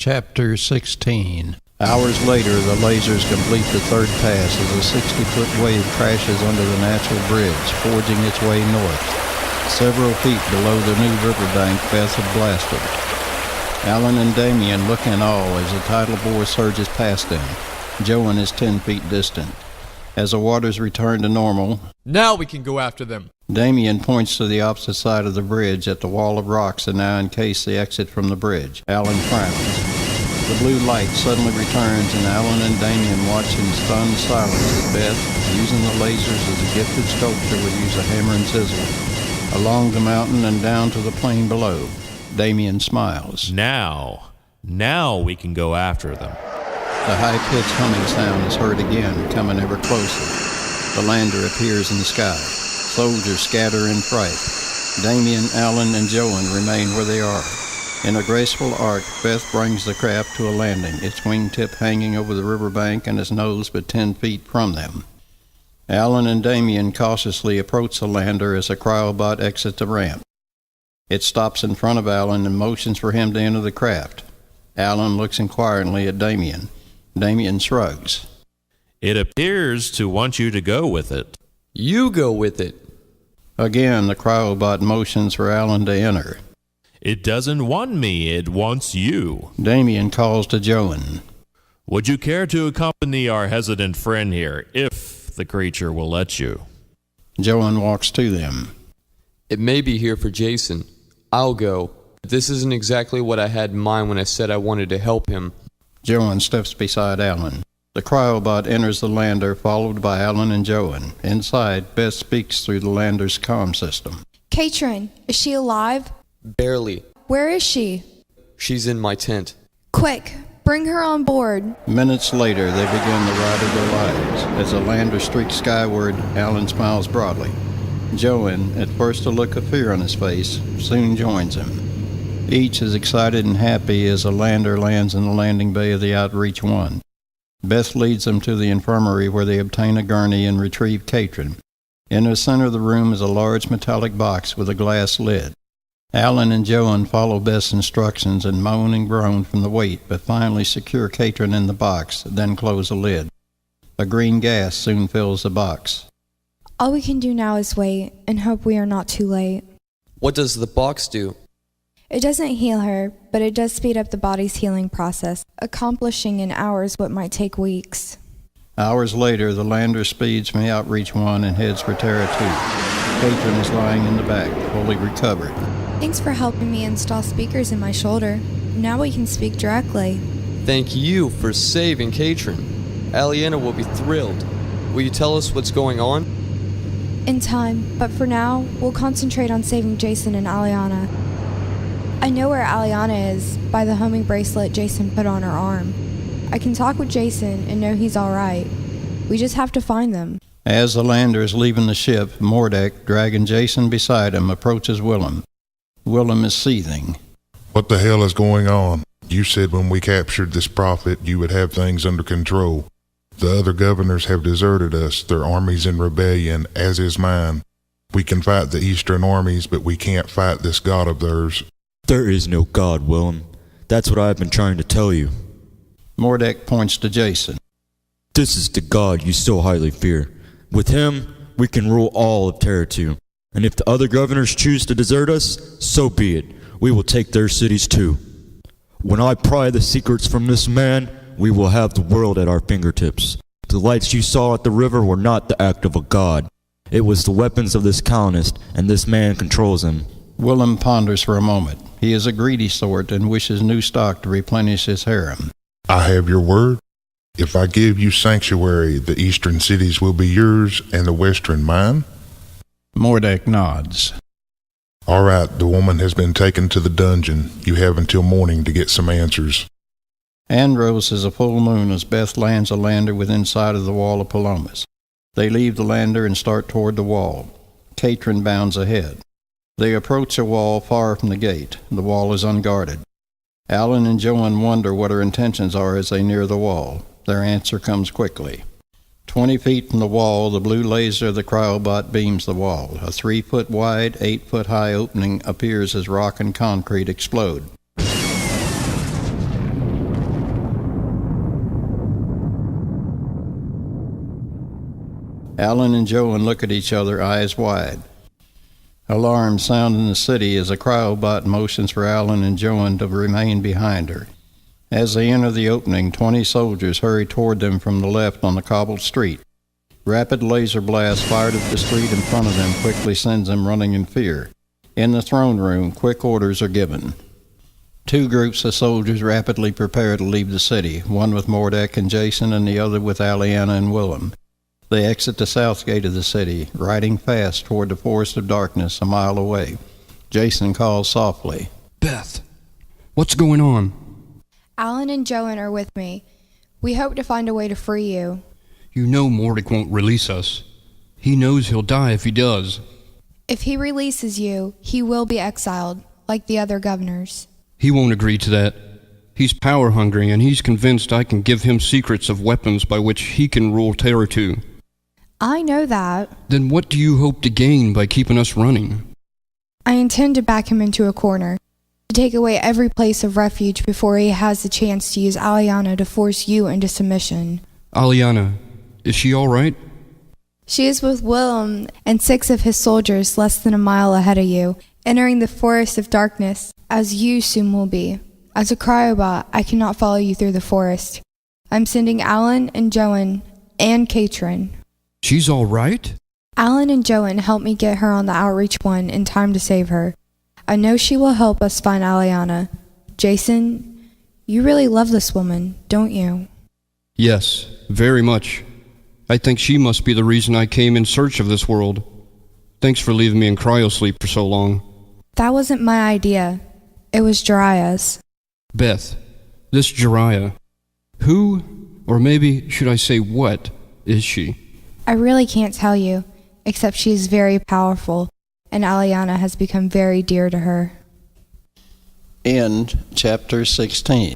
Chapter 16. Hours later, the lasers complete the third pass as a 60-foot wave crashes under the natural bridge, forging its way north. Several feet below the new riverbank Beth had blasted. Alan and Damien look in awe as the tidal bore surges past them. Joan is 10 feet distant. As the waters return to normal, now we can go after them. Damien points to the opposite side of the bridge at the wall of rocks that now encase the exit from the bridge. Alan frowns. The blue light suddenly returns, and Alan and Damien watch in stunned silence as Beth, using the lasers as a gifted sculptor would use a hammer and chisel, along the mountain and down to the plain below. Damien smiles. Now we can go after them. The high-pitched humming sound is heard again, coming ever closer. The lander appears in the sky. Soldiers scatter in fright. Damien, Alan, and Joan remain where they are. In a graceful arc, Beth brings the craft to a landing, its wingtip hanging over the riverbank and its nose but 10 feet from them. Alan and Damien cautiously approach the lander as a cryobot exits the ramp. It stops in front of Alan and motions for him to enter the craft. Alan looks inquiringly at Damien. Damien shrugs. It appears to want you to go with it. You go with it. Again, the cryobot motions for Alan to enter. It doesn't want me, it wants you. Damien calls to Joan. Would you care to accompany our hesitant friend here, if the creature will let you? Joan walks to them. It may be here for Jason. I'll go. This isn't exactly what I had in mind when I said I wanted to help him. Joan steps beside Alan. The cryobot enters the lander, followed by Alan and Joan. Inside, Beth speaks through the lander's comm system. Katrin, is she alive? Barely. Where is she? She's in my tent. Quick, bring her on board. Minutes later, they begin the ride of their lives. As the lander streaks skyward, Alan smiles broadly. Joan, at first a look of fear on his face, soon joins him. Each is excited and happy as the lander lands in the landing bay of the Outreach 1. Beth leads them to the infirmary where they obtain a gurney and retrieve Katrin. In the center of the room is a large metallic box with a glass lid. Alan and Joan follow Beth's instructions and moan and groan from the weight, but finally secure Katrin in the box, then close the lid. A green gas soon fills the box. All we can do now is wait and hope we are not too late. What does the box do? It doesn't heal her, but it does speed up the body's healing process, accomplishing in hours what might take weeks. Hours later, the lander speeds from Outreach 1 and heads for Terratoo. Katrin is lying in the back, fully recovered. Thanks for helping me install speakers in my shoulder. Now we can speak directly. Thank you for saving Katrin. Aliena will be thrilled. Will you tell us what's going on? In time, but for now, we'll concentrate on saving Jason and Aliana. I know where Aliana is by the homing bracelet Jason put on her arm. I can talk with Jason and know he's alright. We just have to find them. As the lander is leaving the ship, Mordek, dragging Jason beside him, approaches Willem. Willem is seething. What the hell is going on? You said when we captured this prophet you would have things under control. The other governors have deserted us, their armies in rebellion, as is mine. We can fight the eastern armies, but we can't fight this god of theirs. There is no God, Willem. That's what I've been trying to tell you. Mordek points to Jason. This is the God you so highly fear. With him, we can rule all of Terratoo. And if the other governors choose to desert us, so be it. We will take their cities too. When I pry the secrets from this man, we will have the world at our fingertips. The lights you saw at the river were not the act of a god. It was the weapons of this colonist, and this man controls them. Willem ponders for a moment. He is a greedy sort and wishes new stock to replenish his harem. I have your word. If I give you sanctuary, the eastern cities will be yours and the western mine? Mordek nods. All right, the woman has been taken to the dungeon. You have until morning to get some answers. Andros is a full moon as Beth lands a lander within sight of the wall of Palomas. They leave the lander and start toward the wall. Katrin bounds ahead. They approach a wall far from the gate. The wall is unguarded. Alan and Joan wonder what her intentions are as they near the wall. Their answer comes quickly. 20 feet from the wall, the blue laser of the cryobot beams the wall. A 3-foot wide, 8-foot high opening appears as rock and concrete explode. Alan and Joan look at each other, eyes wide. Alarms sound in the city as a cryobot motions for Alan and Joan to remain behind her. As they enter the opening, 20 soldiers hurry toward them from the left on the cobbled street. Rapid laser blasts fired at the street in front of them quickly sends them running in fear. In the throne room, quick orders are given. 2 groups of soldiers rapidly prepare to leave the city, one with Mordek and Jason and the other with Aliana and Willem. They exit the south gate of the city, riding fast toward the forest of darkness a mile away. Jason calls softly. Beth, what's going on? Alan and Joan are with me. We hope to find a way to free you. You know Mordic won't release us. He knows he'll die if he does. If he releases you, he will be exiled, like the other governors. He won't agree to that. He's power-hungry, and he's convinced I can give him secrets of weapons by which he can rule Terratoo. I know that. Then what do you hope to gain by keeping us running? I intend to back him into a corner, to take away every place of refuge before he has the chance to use Aliana to force you into submission. Aliana, is she all right? She is with Willem and 6 of his soldiers less than a mile ahead of you, entering the forest of darkness, as you soon will be. As a cryobot, I cannot follow you through the forest. I'm sending Alan and Joan and Katrin. She's all right? Alan and Joan helped me get her on the Outreach 1 in time to save her. I know she will help us find Aliana. Jason, you really love this woman, don't you? Yes, very much. I think she must be the reason I came in search of this world. Thanks for leaving me in cryosleep for so long. That wasn't my idea. It was Jiraiya's. Beth, this Jiraiya, who, or maybe should I say what, is she? I really can't tell you, except she is very powerful, and Aliana has become very dear to her. End chapter 16.